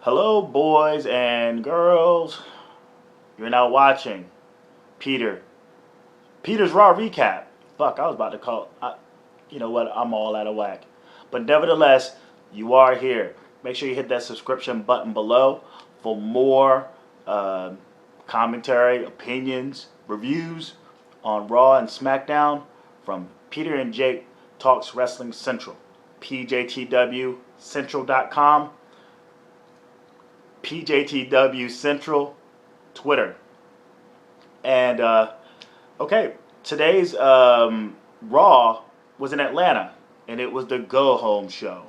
Hello, boys and girls. You're now watching Peter. Peter's Raw Recap. Fuck, I was about to call. You know what? I'm all out of whack. But nevertheless, you are here. Make sure you hit that subscription button below for more uh, commentary, opinions, reviews on Raw and SmackDown from Peter and Jake Talks Wrestling Central. PJTWCentral.com. PJTW Central, Twitter. And, okay, today's Raw was in Atlanta, and it was the Go Home show.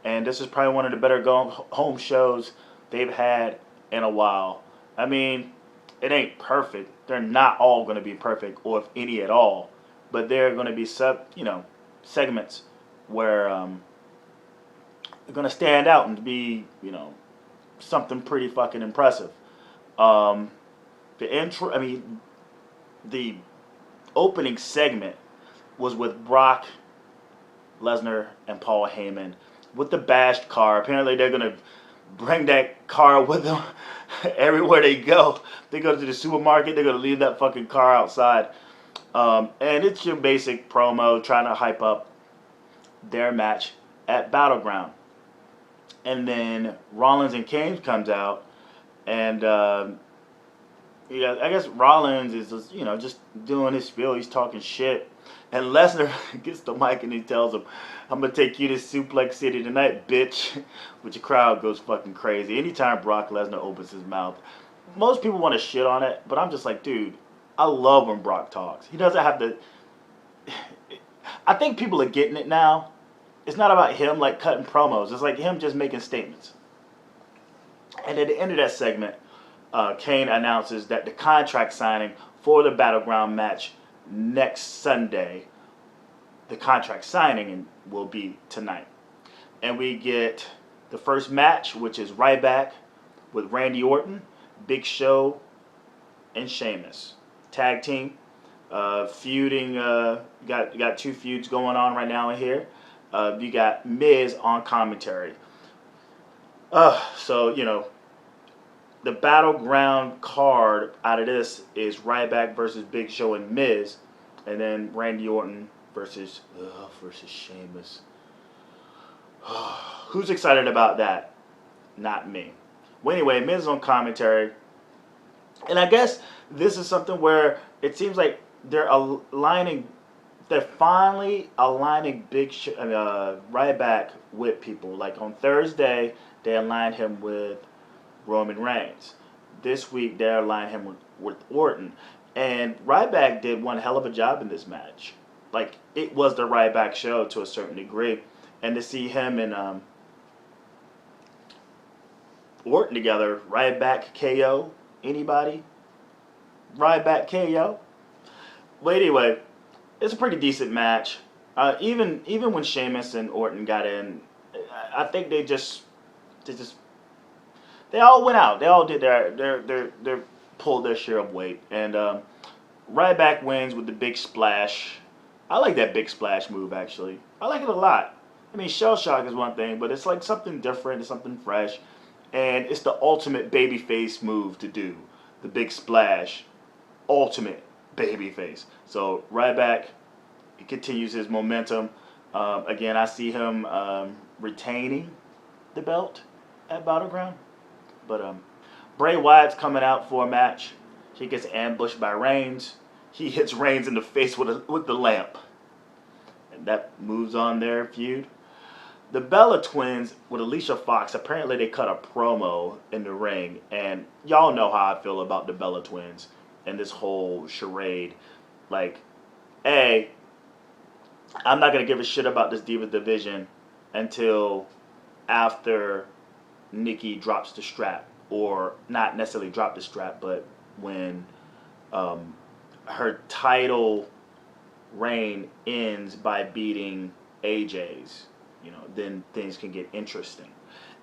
And this is probably one of the better Go Home shows they've had in a while. I mean, it ain't perfect. They're not all going to be perfect, or if any at all. But there are going to be segments where they're going to stand out and be, something pretty fucking impressive. Um, the opening segment was with Brock Lesnar and Paul Heyman with the bashed car. Apparently, they're gonna bring that car with them everywhere they go. They go to the supermarket, they're gonna leave that fucking car outside. And it's your basic promo trying to hype up their match at Battleground. And then Rollins and Kane comes out, and I guess Rollins is just doing his spiel. He's talking shit, and Lesnar gets the mic and he tells him, "I'm gonna take you to Suplex City tonight, bitch," which the crowd goes fucking crazy. Anytime Brock Lesnar opens his mouth, most people want to shit on it, but I'm just like, dude, I love when Brock talks. He doesn't have to. I think people are getting it now. It's not about him like cutting promos. It's like him just making statements. And at the end of that segment, Kane announces that the contract signing for the Battleground match next Sunday, the contract signing will be tonight. And we get the first match, which is Ryback with Randy Orton, Big Show, and Sheamus. Tag team. Feuding. Got two feuds going on right now in here. You got Miz on commentary. So, the Battleground card out of this is Ryback versus Big Show and Miz. And then Randy Orton versus Sheamus. Who's excited about that? Not me. Well, anyway, Miz is on commentary. And I guess this is something where it seems like they're finally aligning Ryback with people. Like on Thursday, they aligned him with Roman Reigns. This week, they aligned him with Orton. And Ryback did one hell of a job in this match. Like, it was the Ryback show to a certain degree. And to see him and Orton together, Ryback KO, anybody? Ryback KO? Well, anyway, it's a pretty decent match. Even when Sheamus and Orton got in, I think they all went out. They all did their pulled their share of weight, and Ryback wins with the big splash. I like that big splash move actually. I like it a lot. I mean, shell shock is one thing, but it's like something different, it's something fresh, and it's the ultimate babyface move to do. The big splash, ultimate babyface. So Ryback, he continues his momentum. Again, I see him retaining the belt at Battleground. But Bray Wyatt's coming out for a match. He gets ambushed by Reigns. He hits Reigns in the face with the lamp. And that moves on their feud. The Bella Twins with Alicia Fox, apparently they cut a promo in the ring. And y'all know how I feel about the Bella Twins and this whole charade. Like, I'm not going to give a shit about this Divas division until after Nikki drops the strap, or not necessarily drop the strap, but when her title reign ends by beating AJ's, then things can get interesting.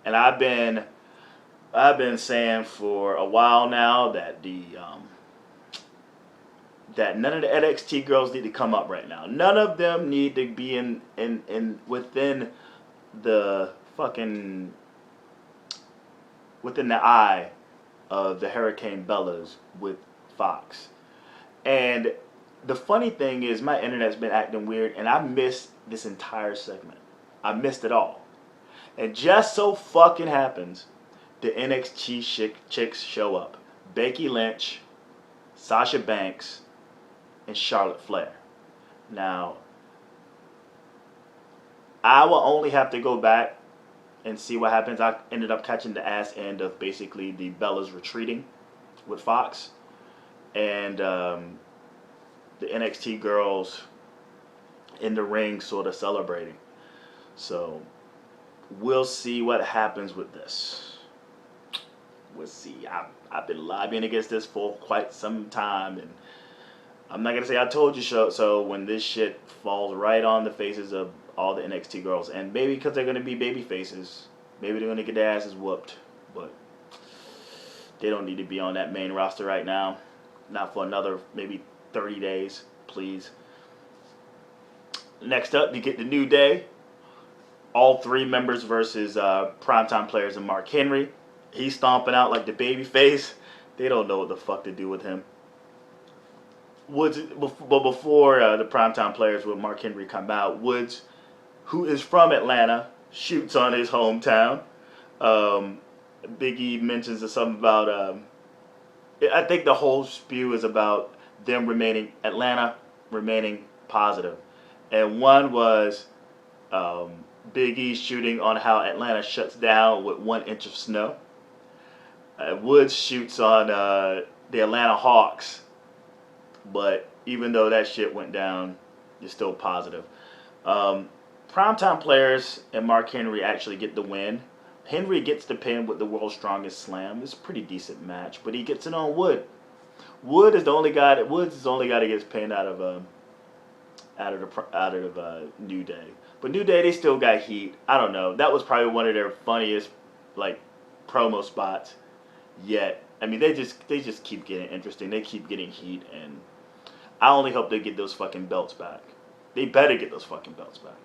And I've been saying for a while now that that none of the NXT girls need to come up right now. None of them need to be in within the fucking within the eye of the Hurricane Bellas with Fox. And the funny thing is, my internet's been acting weird, and I missed this entire segment. I missed it all. And just so fucking happens, the NXT chicks show up. Becky Lynch, Sasha Banks, and Charlotte Flair. Now, I will only have to go back and see what happens. I ended up catching the ass end of basically the Bellas retreating with Fox. And the NXT girls in the ring sort of celebrating. So we'll see what happens with this. We'll see. I've been lobbying against this for quite some time, and I'm not going to say I told you so. So when this shit falls right on the faces of all the NXT girls, and maybe because they're going to be baby faces, maybe they're going to get their asses whooped, but they don't need to be on that main roster right now. Not for another maybe 30 days, please. Next up, you get the New Day. All three members versus Primetime Players and Mark Henry. He's stomping out like the baby face. They don't know what the fuck to do with him. Woods, but before the Primetime Players with Mark Henry come out, Woods, who is from Atlanta, shoots on his hometown. Big E mentions something about, I think the whole spew is about them Atlanta remaining positive. And one was Big E shooting on how Atlanta shuts down with 1 inch of snow. Woods shoots on the Atlanta Hawks. But even though that shit went down, you're still positive. Primetime Players and Mark Henry actually get the win. Henry gets the pin with the World's Strongest Slam. It's a pretty decent match, but he gets it on Wood. Woods is the only guy that gets pinned out of New Day. But New Day, they still got heat. I don't know. That was probably one of their funniest promo spots yet. I mean, they just keep getting interesting. They keep getting heat, and I only hope they get those fucking belts back. They better get those fucking belts back.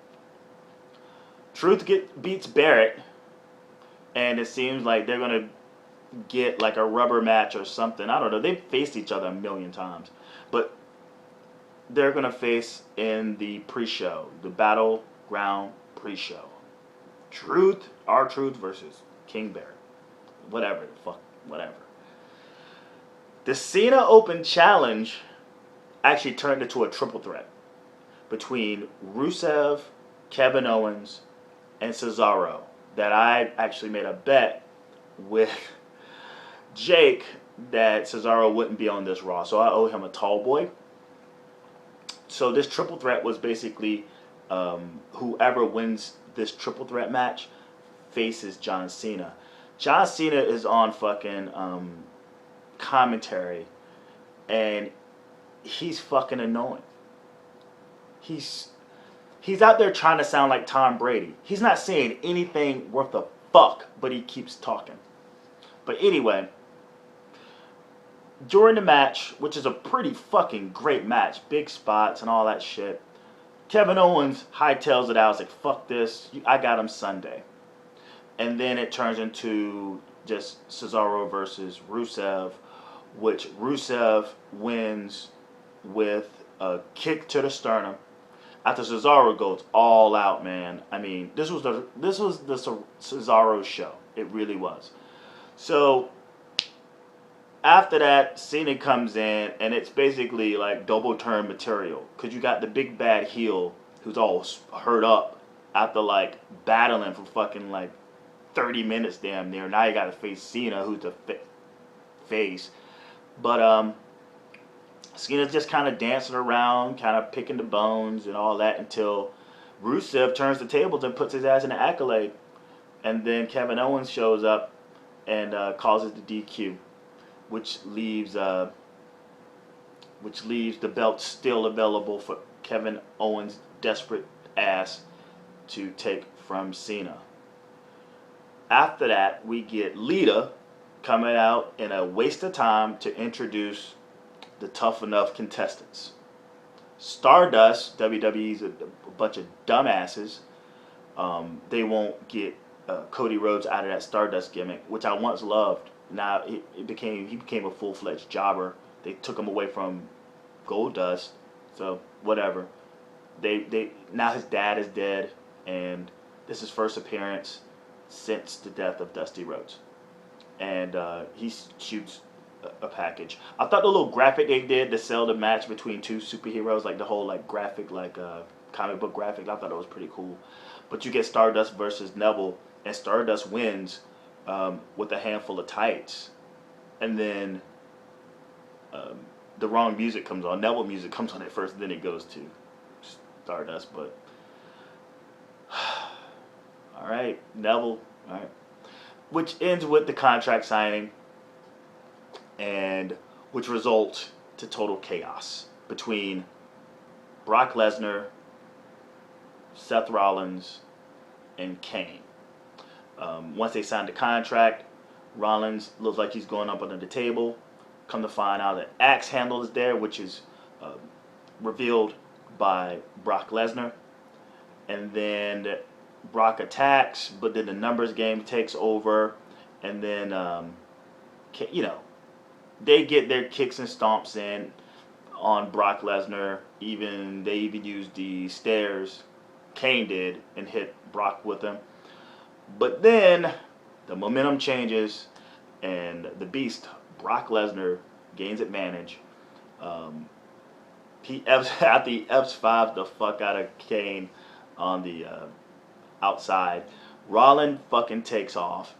Truth beats Barrett, and it seems like they're gonna get like a rubber match or something. I don't know. They've faced each other a million times, but they're gonna face in the pre-show, the Battleground pre-show. R-Truth versus King Barrett. Whatever. The Cena Open Challenge actually turned into a triple threat between Rusev, Kevin Owens, and Cesaro that I actually made a bet with Jake that Cesaro wouldn't be on this Raw, so I owe him a tall boy. So this triple threat was basically whoever wins this triple threat match faces John Cena. John Cena is on fucking commentary, and he's fucking annoying. He's out there trying to sound like Tom Brady. He's not saying anything worth a fuck, but he keeps talking. But anyway, during the match, which is a pretty fucking great match, big spots and all that shit, Kevin Owens hightails it out. It's like, fuck this, I got him Sunday. And then it turns into just Cesaro versus Rusev, which Rusev wins with a kick to the sternum. After Cesaro goes all out, man. I mean, this was the Cesaro show. It really was. So after that, Cena comes in, and it's basically like double turn material, because you got the big bad heel who's all hurt up after like battling for fucking like 30 minutes damn near. Now you got to face Cena, who's the face. But Cena's just kind of dancing around, kind of picking the bones and all that, until Rusev turns the tables and puts his ass in the Accolade. And then Kevin Owens shows up and causes the DQ, which leaves the belt still available for Kevin Owens' desperate ass to take from Cena. After that, we get Lita coming out in a waste of time to introduce the Tough Enough contestants. Stardust, WWE's a bunch of dumbasses. They won't get Cody Rhodes out of that Stardust gimmick, which I once loved. Now he became a full-fledged jobber. They took him away from Goldust, so whatever. They now his dad is dead, and this is his first appearance since the death of Dusty Rhodes, and he shoots a package. I thought the little graphic they did to sell the match between two superheroes, like the whole like graphic, like comic book graphic, I thought it was pretty cool. But you get Stardust versus Neville, and Stardust wins with a handful of tights, and then the wrong music comes on. Neville music comes on at first, and then it goes to Stardust. But all right, Neville. All right, which ends with the contract signing, and which results to total chaos between Brock Lesnar, Seth Rollins, and Kane. Once they signed the contract, Rollins looks like he's going up under the table. Come to find out that Axe Handle is there, which is revealed by Brock Lesnar. And then Brock attacks, but then the numbers game takes over. And then, they get their kicks and stomps in on Brock Lesnar. They even used the stairs Kane did and hit Brock with them. But then the momentum changes, and the Beast, Brock Lesnar, gains advantage. He F5 the fuck out of Kane on the outside. Rollins fucking takes off,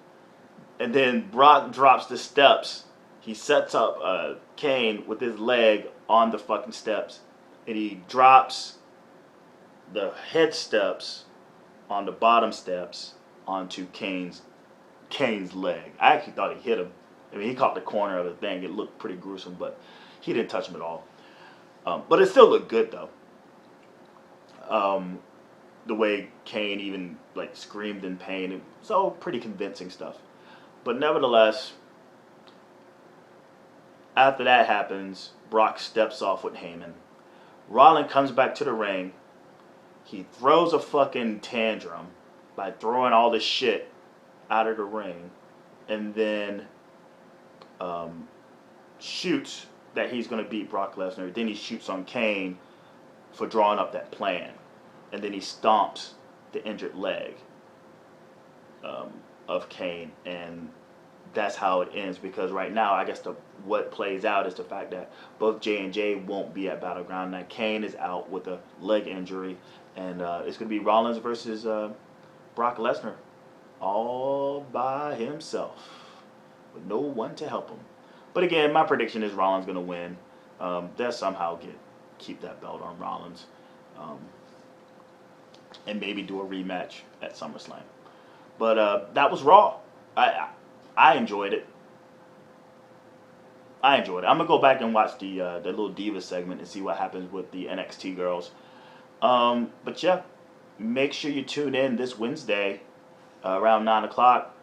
and then Brock drops the steps. He sets up Kane with his leg on the fucking steps, and he drops the head steps on the bottom steps onto Kane's leg. I actually thought he hit him. I mean, he caught the corner of the thing. It looked pretty gruesome, but he didn't touch him at all. But it still looked good, though. The way Kane even like screamed in pain. It's all pretty convincing stuff. But nevertheless, after that happens, Brock steps off with Heyman. Rollins comes back to the ring. He throws a fucking tantrum by throwing all this shit out of the ring, and then shoots that he's going to beat Brock Lesnar. Then he shoots on Kane for drawing up that plan, and then he stomps the injured leg of Kane, and that's how it ends. Because right now, I guess what plays out is the fact that both J&J won't be at Battleground. Now Kane is out with a leg injury, and it's going to be Rollins versus Brock Lesnar all by himself with no one to help him. But again, my prediction is Rollins going to win. They'll somehow keep that belt on Rollins, and maybe do a rematch at SummerSlam. But that was Raw. I enjoyed it. I'm gonna go back and watch the little Diva segment and see what happens with the NXT girls. But yeah, make sure you tune in this Wednesday around 9 o'clock.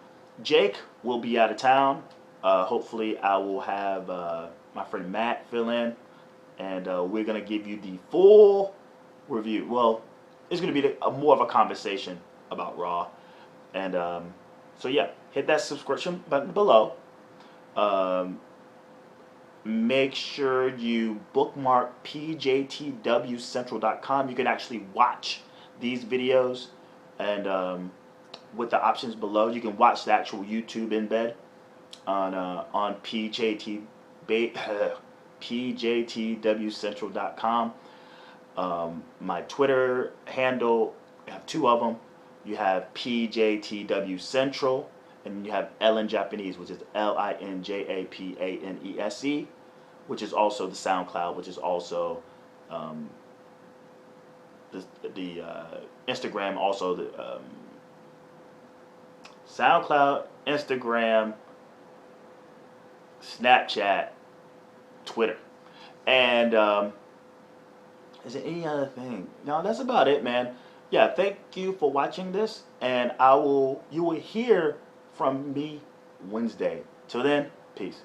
Jake will be out of town. Hopefully I will have my friend Matt fill in, and we're going to give you the full review. Well, it's going to be more of a conversation about Raw. And so yeah, hit that subscription button below. Make sure you bookmark pjtwcentral.com. You can actually watch these videos, and with the options below, you can watch the actual YouTube embed on pjtwcentral.com. My Twitter handle, I have two of them. You have pjtwcentral, and you have Ellen Japanese, which is LINJAPANESE, which is also the SoundCloud, which is also the Instagram, also the SoundCloud, Instagram, Snapchat, Twitter. And is there any other thing? No, that's about it, man. Yeah, thank you for watching this, and you will hear from me Wednesday. Till then, peace.